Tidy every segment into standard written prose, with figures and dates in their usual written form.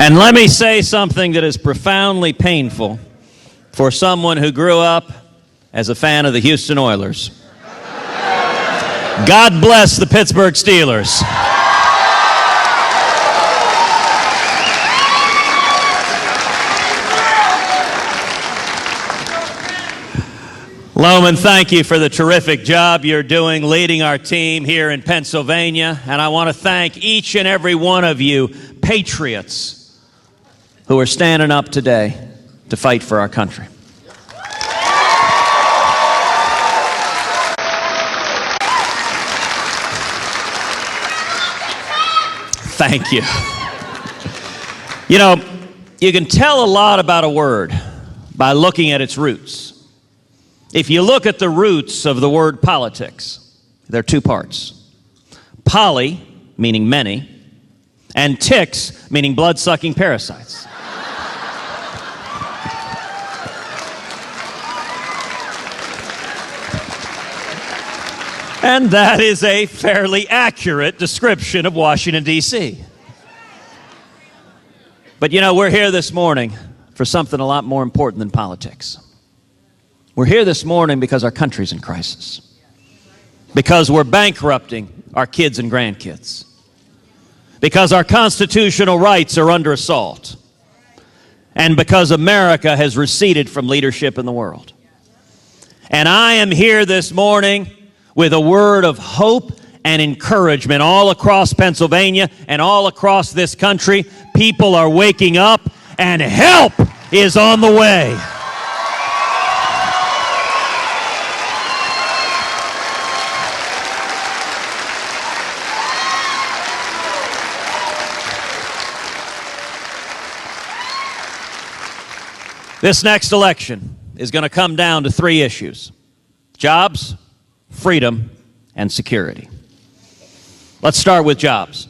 And let me say something that is profoundly painful for someone who grew up as a fan of the Houston Oilers. God bless the Pittsburgh Steelers. Loman, thank you for the terrific job you're doing leading our team here in Pennsylvania. And I want to thank each and every one of you, patriots, who are standing up today to fight for our country. Thank you. You know, you can tell a lot about a word by looking at its roots. If you look at the roots of the word politics, there are two parts. Poly, meaning many, and ticks, meaning blood-sucking parasites. And that is a fairly accurate description of Washington, D.C. But you know, we're here this morning for something a lot more important than politics. We're here this morning because our country's in crisis. Because we're bankrupting our kids and grandkids. Because our constitutional rights are under assault. And because America has receded from leadership in the world. And I am here this morning with a word of hope and encouragement all across Pennsylvania and all across this country. People are waking up and help is on the way. This next election is going to come down to three issues: jobs, freedom, and security. Let's start with jobs.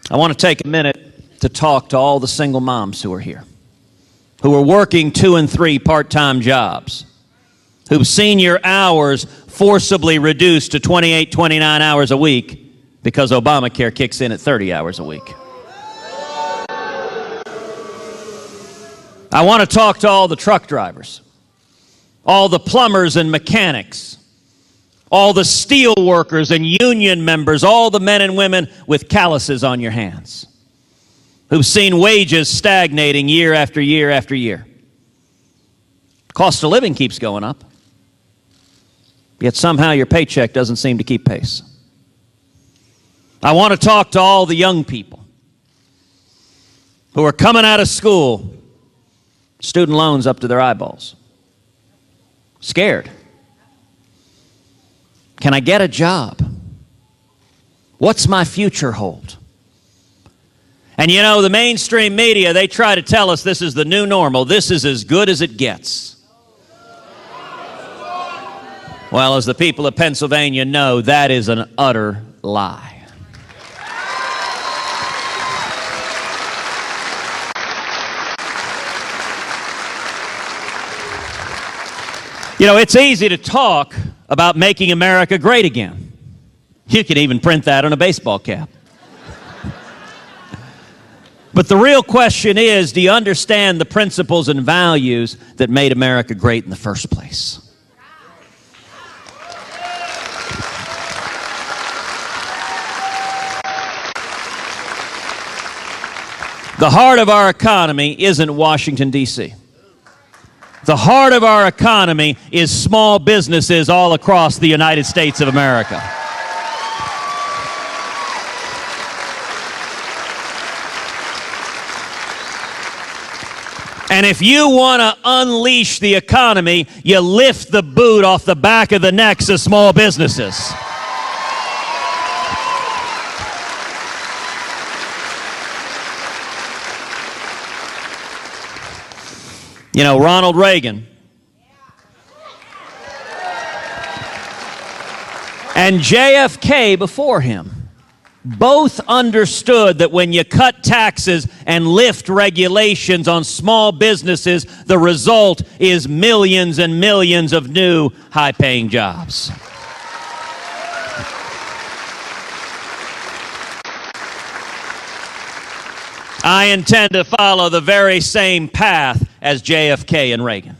I want to take a minute to talk to all the single moms who are here, who are working 2 and 3 part-time jobs, who've seen your hours forcibly reduced to 28, 29 hours a week because Obamacare kicks in at 30 hours a week. I want to talk to all the truck drivers, all the plumbers and mechanics, all the steel workers and union members, all the men and women with calluses on your hands, who've seen wages stagnating year after year after year. Cost of living keeps going up, yet somehow your paycheck doesn't seem to keep pace. I want to talk to all the young people who are coming out of school, student loans up to their eyeballs, scared. Can I get a job? What's my future hold? And you know, the mainstream media, they try to tell us this is the new normal. This is as good as it gets. Well, as the people of Pennsylvania know, that is an utter lie. You know, it's easy to talk about making America great again. You can even print that on a baseball cap. But the real question is, do you understand the principles and values that made America great in the first place? The heart of our economy isn't Washington, D.C. The heart of our economy is small businesses all across the United States of America. And if you want to unleash the economy, you lift the boot off the back of the necks of small businesses. You know, Ronald Reagan and JFK before him both understood that when you cut taxes and lift regulations on small businesses, the result is millions and millions of new high-paying jobs. I intend to follow the very same path as JFK and Reagan.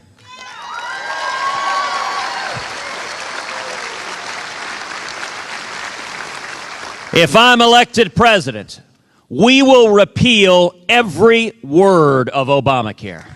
If I'm elected president, we will repeal every word of Obamacare.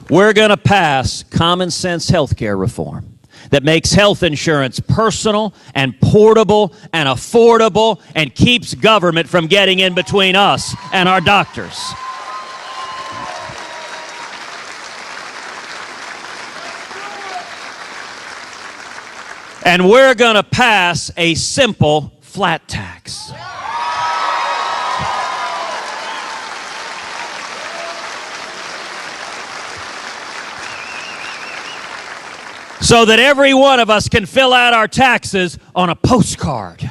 We're going to pass common sense health care reform that makes health insurance personal and portable and affordable and keeps government from getting in between us and our doctors. And we're going to pass a simple flat tax. So that every one of us can fill out our taxes on a postcard.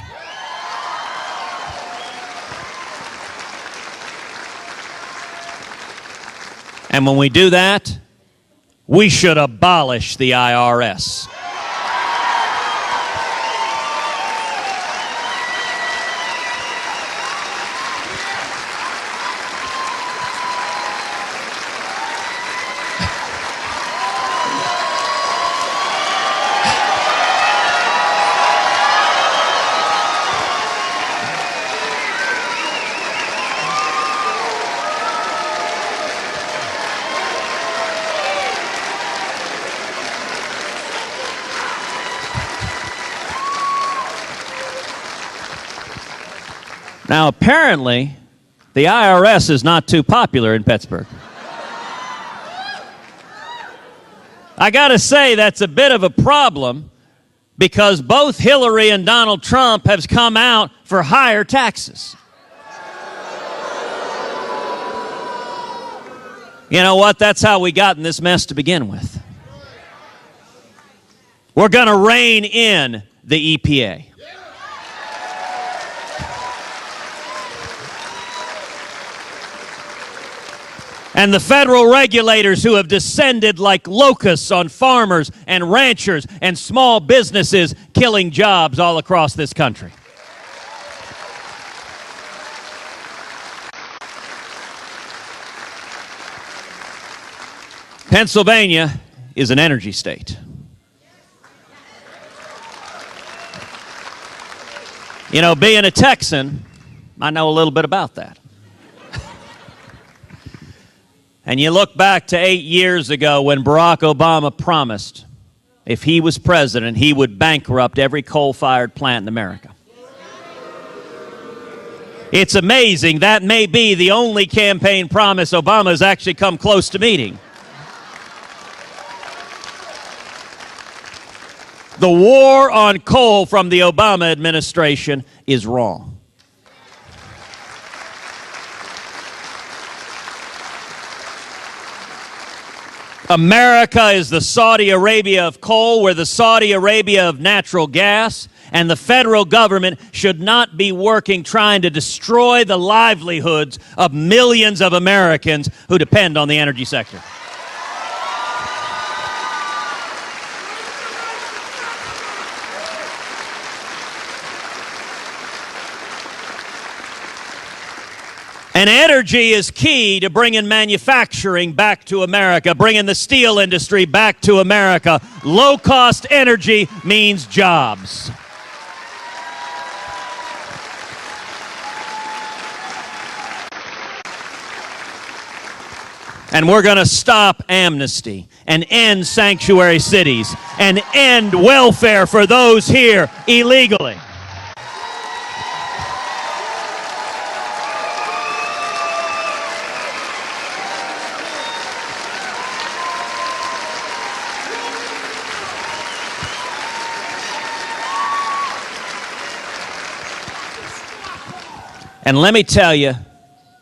And when we do that, we should abolish the IRS. Now, apparently, the IRS is not too popular in Pittsburgh. I got to say, that's a bit of a problem because both Hillary and Donald Trump have come out for higher taxes. You know what? That's how we got in this mess to begin with. We're going to rein in the EPA. And the federal regulators who have descended like locusts on farmers and ranchers and small businesses, killing jobs all across this country. Pennsylvania is an energy state. You know, being a Texan, I know a little bit about that. And you look back to 8 years ago when Barack Obama promised if he was president, he would bankrupt every coal-fired plant in America. It's amazing. That may be the only campaign promise Obama has actually come close to meeting. The war on coal from the Obama administration is wrong. America is the Saudi Arabia of coal. We're the Saudi Arabia of natural gas. And the federal government should not be working trying to destroy the livelihoods of millions of Americans who depend on the energy sector. And energy is key to bringing manufacturing back to America, bringing the steel industry back to America. Low-cost energy means jobs. And we're going to stop amnesty and end sanctuary cities and end welfare for those here illegally. And let me tell you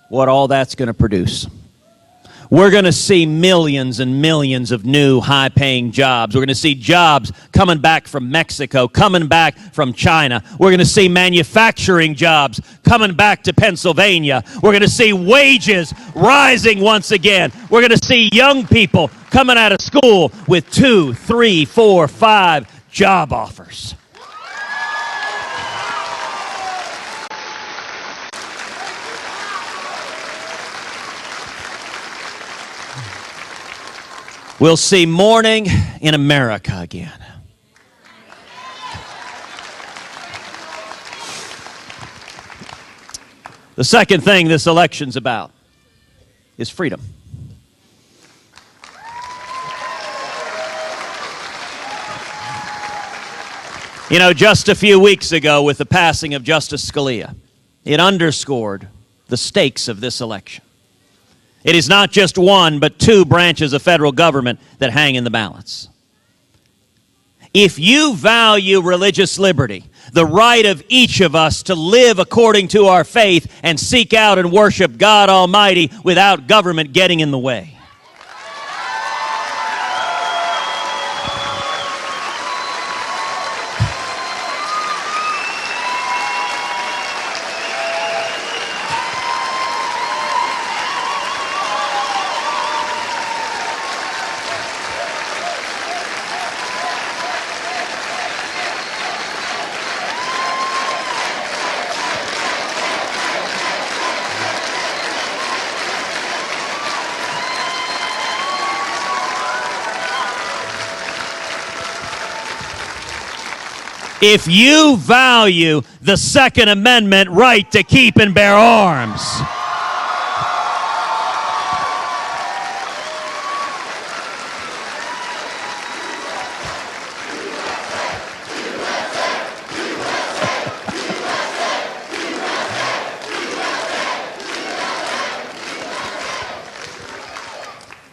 what all that's going to produce. We're going to see millions and millions of new high-paying jobs. We're going to see jobs coming back from Mexico, coming back from China. We're going to see manufacturing jobs coming back to Pennsylvania. We're going to see wages rising once again. We're going to see young people coming out of school with 2, 3, 4, 5 job offers. We'll see morning in America again. The second thing this election's about is freedom. You know, just a few weeks ago with the passing of Justice Scalia, it underscored the stakes of this election. It is not just one, but two branches of federal government that hang in the balance. If you value religious liberty, the right of each of us to live according to our faith and seek out and worship God Almighty without government getting in the way. If you value the Second Amendment right to keep and bear arms,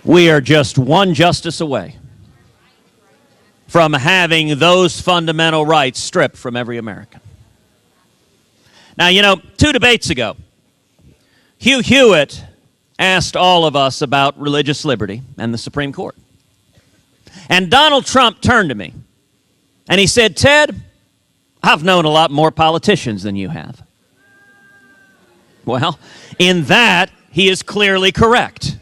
we are just one justice away from having those fundamental rights stripped from every American. Now, you know, 2 debates ago, Hugh Hewitt asked all of us about religious liberty and the Supreme Court. And Donald Trump turned to me and he said, "Ted, I've known a lot more politicians than you have." Well, in that, he is clearly correct.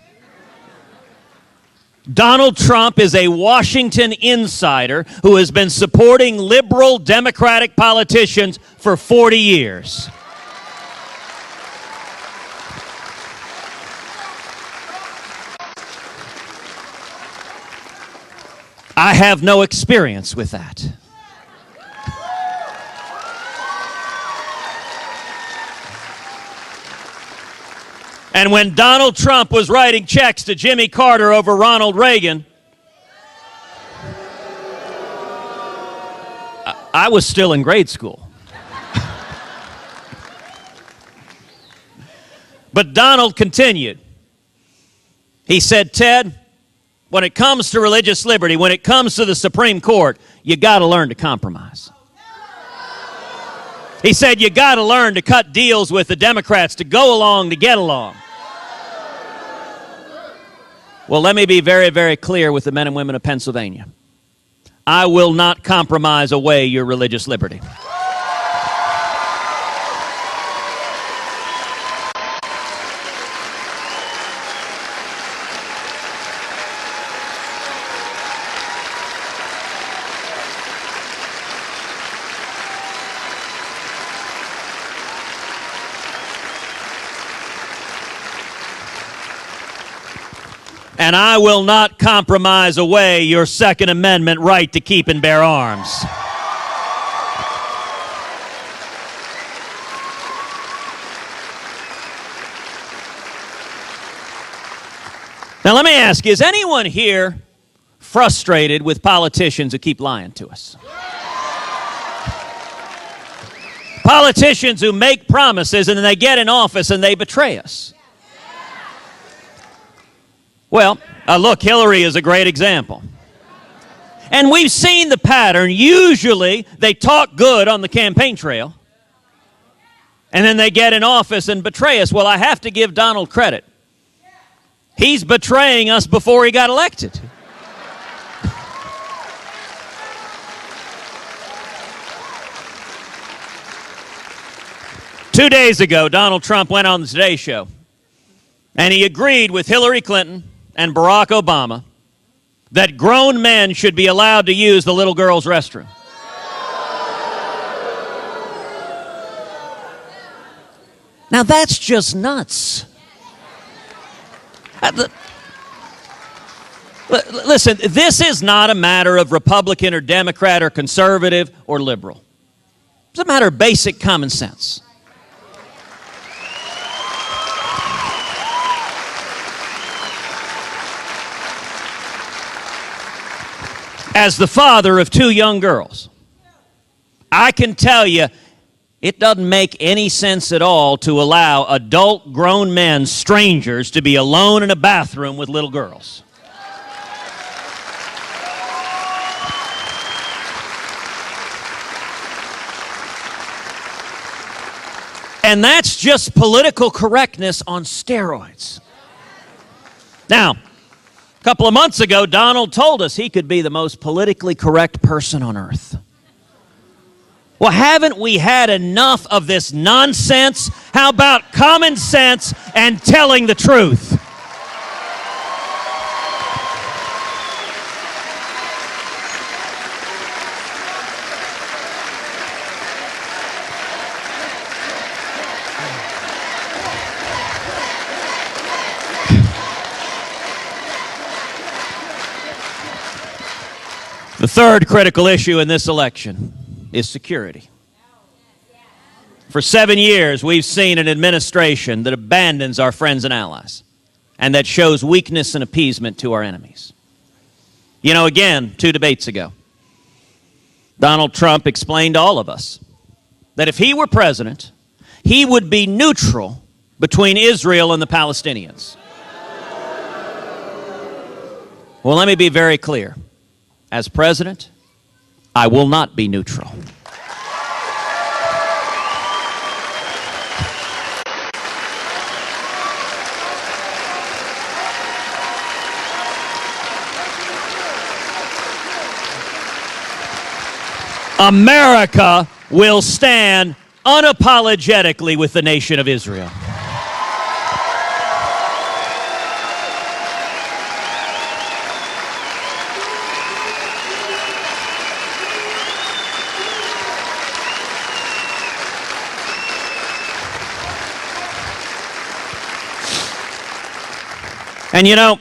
Donald Trump is a Washington insider who has been supporting liberal Democratic politicians for 40 years. I have no experience with that. And when Donald Trump was writing checks to Jimmy Carter over Ronald Reagan, I was still in grade school. But Donald continued. He said, "Ted, when it comes to religious liberty, when it comes to the Supreme Court, you got to learn to compromise." He said, "You got to learn to cut deals with the Democrats, to go along, to get along." Well, let me be very, very clear with the men and women of Pennsylvania. I will not compromise away your religious liberty. And I will not compromise away your Second Amendment right to keep and bear arms. Now let me ask you, is anyone here frustrated with politicians who keep lying to us? Politicians who make promises and then they get in office and they betray us. Well, look, Hillary is a great example. And we've seen the pattern. Usually, they talk good on the campaign trail, and then they get in office and betray us. Well, I have to give Donald credit. He's betraying us before he got elected. Two days ago, Donald Trump went on the Today Show, and he agreed with Hillary Clinton and Barack Obama that grown men should be allowed to use the little girl's restroom. Now that's just nuts. Listen, this is not a matter of Republican or Democrat or conservative or liberal. It's a matter of basic common sense. As the father of two young girls, I can tell you it doesn't make any sense at all to allow adult grown men, strangers, to be alone in a bathroom with little girls. And that's just political correctness on steroids. Now, a couple of months ago, Donald told us he could be the most politically correct person on earth. Well, haven't we had enough of this nonsense? How about common sense and telling the truth? The third critical issue in this election is security. For 7 years, we've seen an administration that abandons our friends and allies and that shows weakness and appeasement to our enemies. You know, again, 2 debates ago, Donald Trump explained to all of us that if he were president, he would be neutral between Israel and the Palestinians. Well, let me be very clear. As president, I will not be neutral. America will stand unapologetically with the nation of Israel. And you know,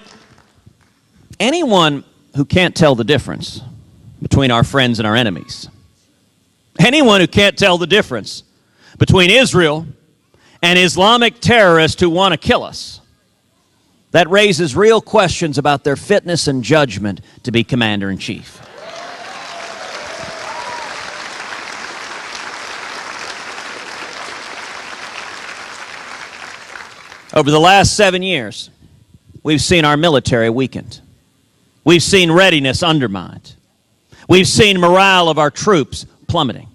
anyone who can't tell the difference between our friends and our enemies, anyone who can't tell the difference between Israel and Islamic terrorists who want to kill us, that raises real questions about their fitness and judgment to be commander-in-chief. Over the last 7 years, we've seen our military weakened. We've seen readiness undermined. We've seen morale of our troops plummeting.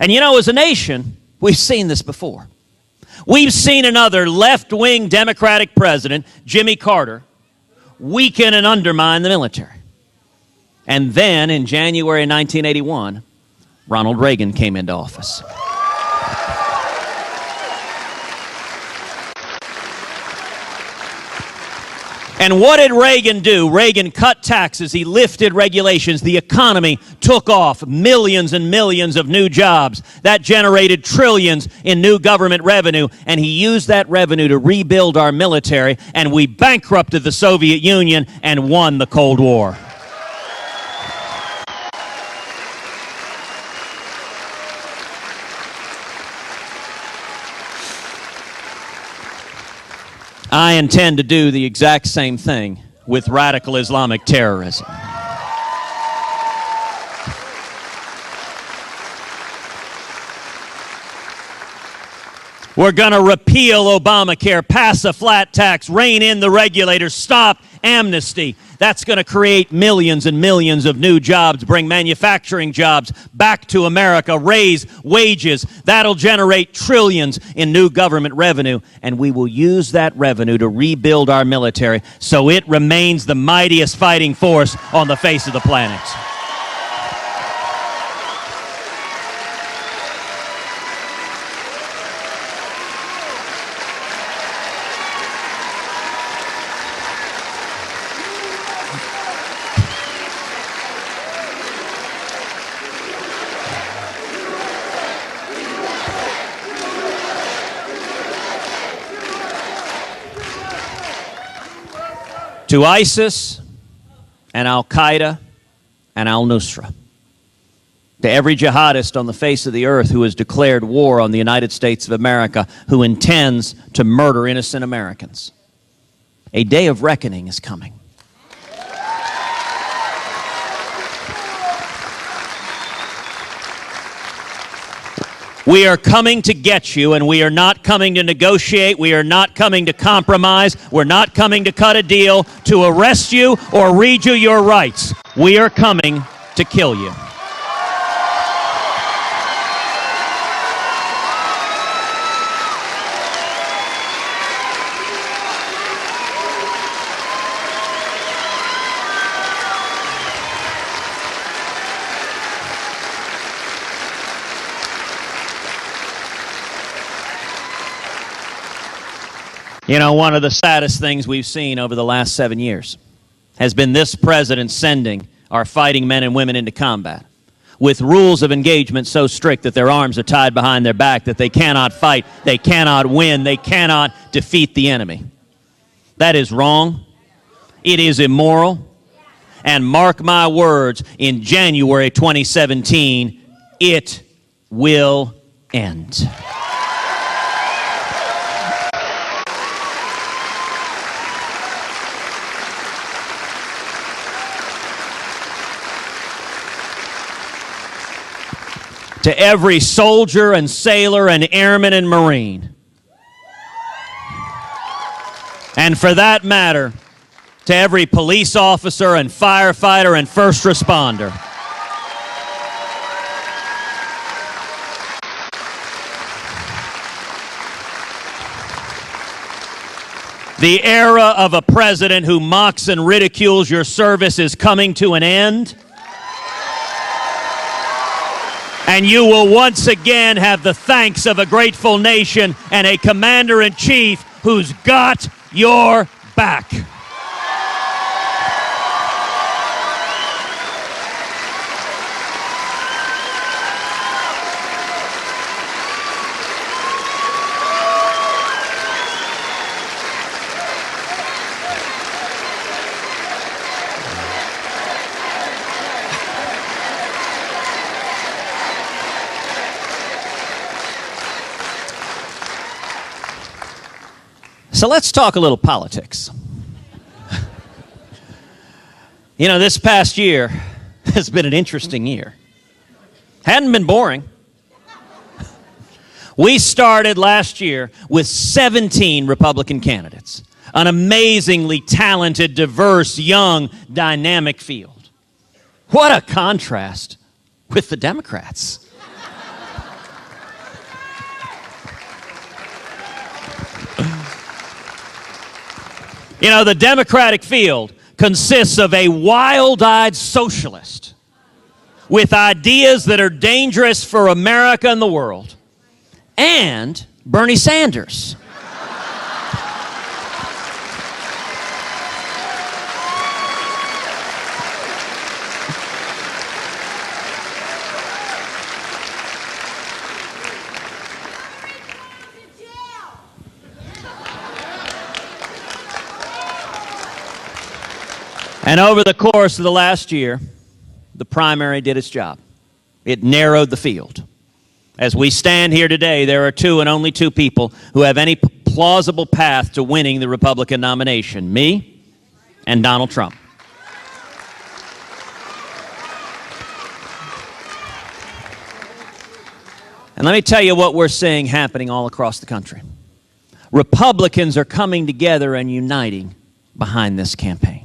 And you know, as a nation, we've seen this before. We've seen another left-wing Democratic president, Jimmy Carter, weaken and undermine the military. And then in January 1981, Ronald Reagan came into office. And what did Reagan do? Reagan cut taxes. He lifted regulations. The economy took off. Millions and millions of new jobs. That generated trillions in new government revenue. And he used that revenue to rebuild our military. And we bankrupted the Soviet Union and won the Cold War. I intend to do the exact same thing with radical Islamic terrorism. We're going to repeal Obamacare, pass a flat tax, rein in the regulators, stop amnesty. That's going to create millions and millions of new jobs, bring manufacturing jobs back to America, raise wages. That'll generate trillions in new government revenue, and we will use that revenue to rebuild our military so it remains the mightiest fighting force on the face of the planet. To ISIS and Al-Qaeda and Al-Nusra, to every jihadist on the face of the earth who has declared war on the United States of America, who intends to murder innocent Americans, a day of reckoning is coming. We are coming to get you, and we are not coming to negotiate. We are not coming to compromise. We're not coming to cut a deal to arrest you or read you your rights. We are coming to kill you. You know, one of the saddest things we've seen over the last 7 years has been this president sending our fighting men and women into combat with rules of engagement so strict that their arms are tied behind their back, that they cannot fight, they cannot win, they cannot defeat the enemy. That is wrong. It is immoral. And mark my words, in January 2017, it will end. To every soldier and sailor and airman and Marine, and for that matter, to every police officer and firefighter and first responder. The era of a president who mocks and ridicules your service is coming to an end. And you will once again have the thanks of a grateful nation and a commander-in-chief who's got your back. So let's talk a little politics. You know, this past year has been an interesting year. Hadn't been boring. We started last year with 17 Republican candidates, an amazingly talented, diverse, young, dynamic field. What a contrast with the Democrats. You know, the Democratic field consists of a wild-eyed socialist with ideas that are dangerous for America and the world, and Bernie Sanders. And over the course of the last year, the primary did its job. It narrowed the field. As we stand here today, there are two and only two people who have any plausible path to winning the Republican nomination: me and Donald Trump. And let me tell you what we're seeing happening all across the country. Republicans are coming together and uniting behind this campaign.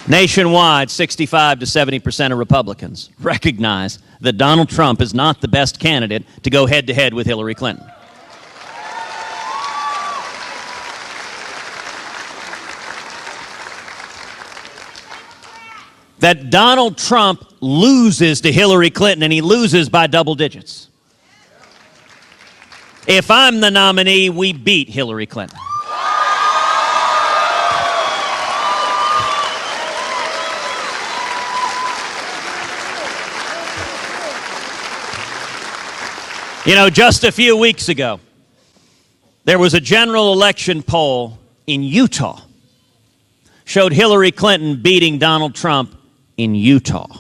Nationwide, 65 to 70% of Republicans recognize that Donald Trump is not the best candidate to go head-to-head with Hillary Clinton. That Donald Trump loses to Hillary Clinton, and he loses by double digits. If I'm the nominee, we beat Hillary Clinton. You know, just a few weeks ago, there was a general election poll in Utah. Showed Hillary Clinton beating Donald Trump in Utah.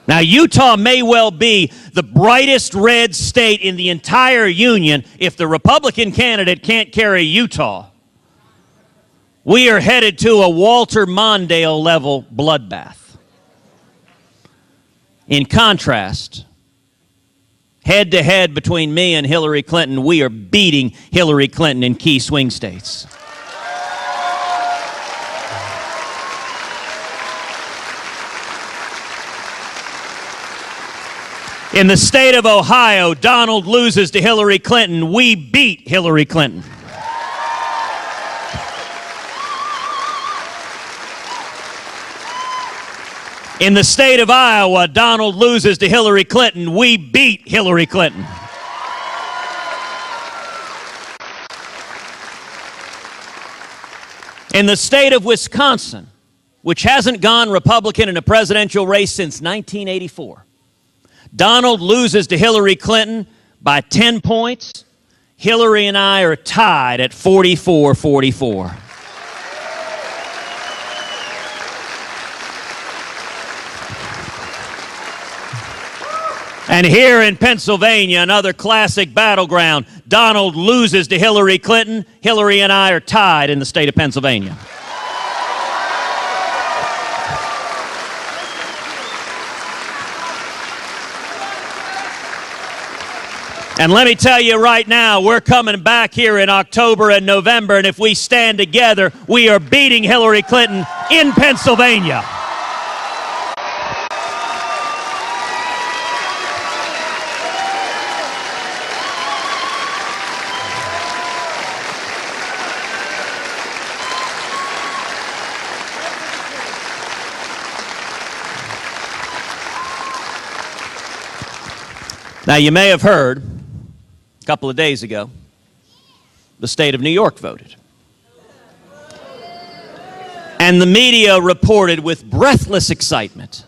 Now, Utah may well be the brightest red state in the entire union. If the Republican candidate can't carry Utah, we are headed to a Walter Mondale level bloodbath. In contrast, head-to-head between me and Hillary Clinton, we are beating Hillary Clinton in key swing states. In the state of Ohio, Donald loses to Hillary Clinton. We beat Hillary Clinton. In the state of Iowa, Donald loses to Hillary Clinton. We beat Hillary Clinton. In the state of Wisconsin, which hasn't gone Republican in a presidential race since 1984, Donald loses to Hillary Clinton by 10 points. Hillary and I are tied at 44-44. And here in Pennsylvania, another classic battleground, Donald loses to Hillary Clinton. Hillary and I are tied in the state of Pennsylvania. And let me tell you right now, we're coming back here in October and November, and if we stand together, we are beating Hillary Clinton in Pennsylvania. Now, you may have heard a couple of days ago, the state of New York voted. And the media reported with breathless excitement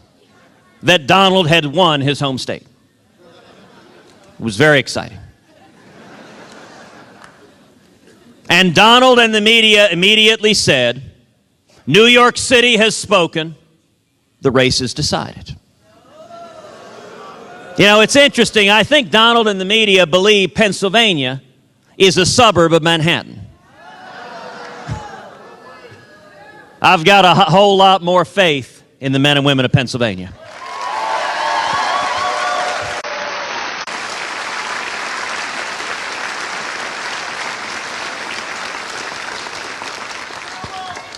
that Donald had won his home state. It was very exciting. And Donald and the media immediately said, New York City has spoken, the race is decided. You know, it's interesting. I think Donald and the media believe Pennsylvania is a suburb of Manhattan. I've got a whole lot more faith in the men and women of Pennsylvania.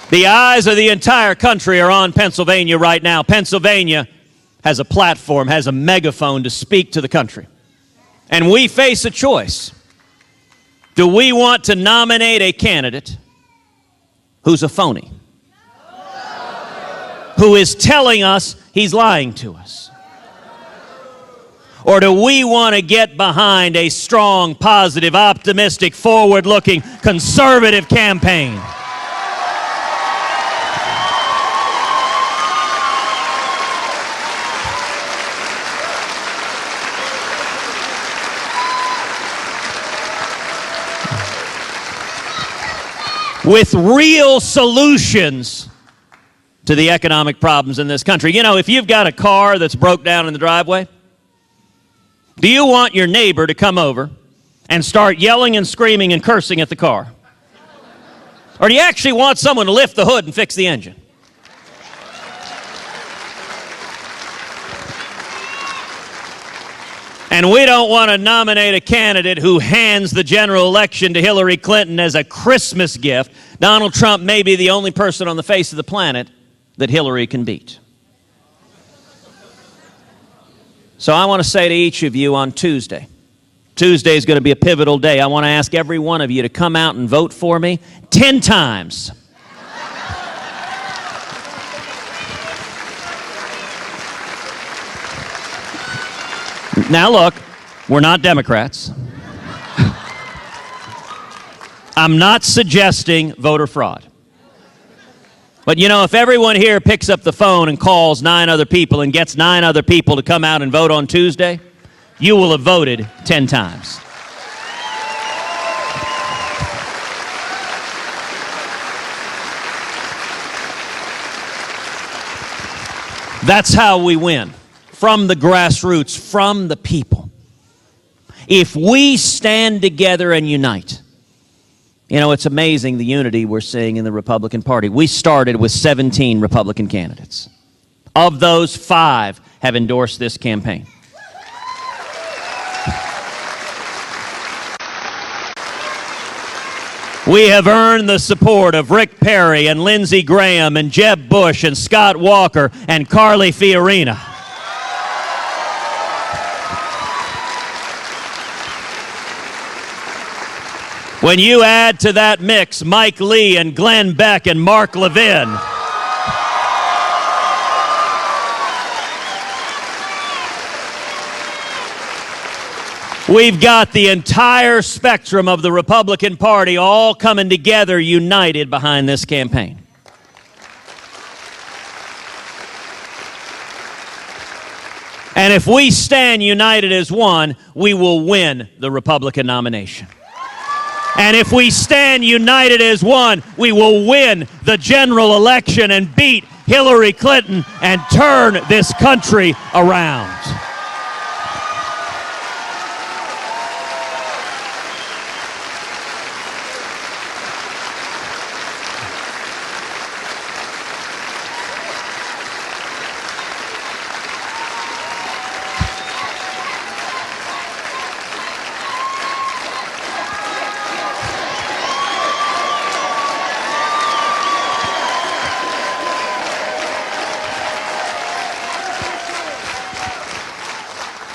The eyes of the entire country are on Pennsylvania right now. Pennsylvania has a platform, has a megaphone to speak to the country. And we face a choice. Do we want to nominate a candidate who's a phony? Who is telling us he's lying to us? Or do we want to get behind a strong, positive, optimistic, forward-looking, conservative campaign? With real solutions to the economic problems in this country. You know, if you've got a car that's broke down in the driveway, do you want your neighbor to come over and start yelling and screaming and cursing at the car? Or do you actually want someone to lift the hood and fix the engine? And we don't want to nominate a candidate who hands the general election to Hillary Clinton as a Christmas gift. Donald Trump may be the only person on the face of the planet that Hillary can beat. So I want to say to each of you on Tuesday, Tuesday is going to be a pivotal day. I want to ask every one of you to come out and vote for me 10 times. Now look, we're not Democrats. I'm not suggesting voter fraud. But you know, if everyone here picks up the phone and calls 9 other people and gets 9 other people to come out and vote on Tuesday, you will have voted 10 times. That's how we win. From the grassroots, from the people. If we stand together and unite. You know, it's amazing the unity we're seeing in the Republican Party. We started with 17 Republican candidates. Of those, 5 have endorsed this campaign. We have earned the support of Rick Perry and Lindsey Graham and Jeb Bush and Scott Walker and Carly Fiorina. When you add to that mix Mike Lee and Glenn Beck and Mark Levin, we've got the entire spectrum of the Republican Party all coming together, united behind this campaign. And if we stand united as one, we will win the Republican nomination. And if we stand united as one, we will win the general election and beat Hillary Clinton and turn this country around.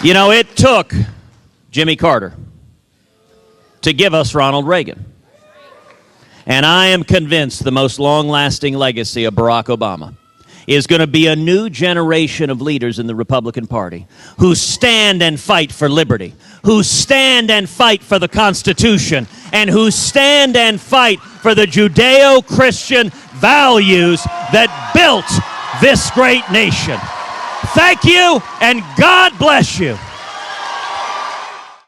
You know, it took Jimmy Carter to give us Ronald Reagan. And I am convinced the most long-lasting legacy of Barack Obama is going to be a new generation of leaders in the Republican Party who stand and fight for liberty, who stand and fight for the Constitution, and who stand and fight for the Judeo-Christian values that built this great nation. Thank you, and God bless you.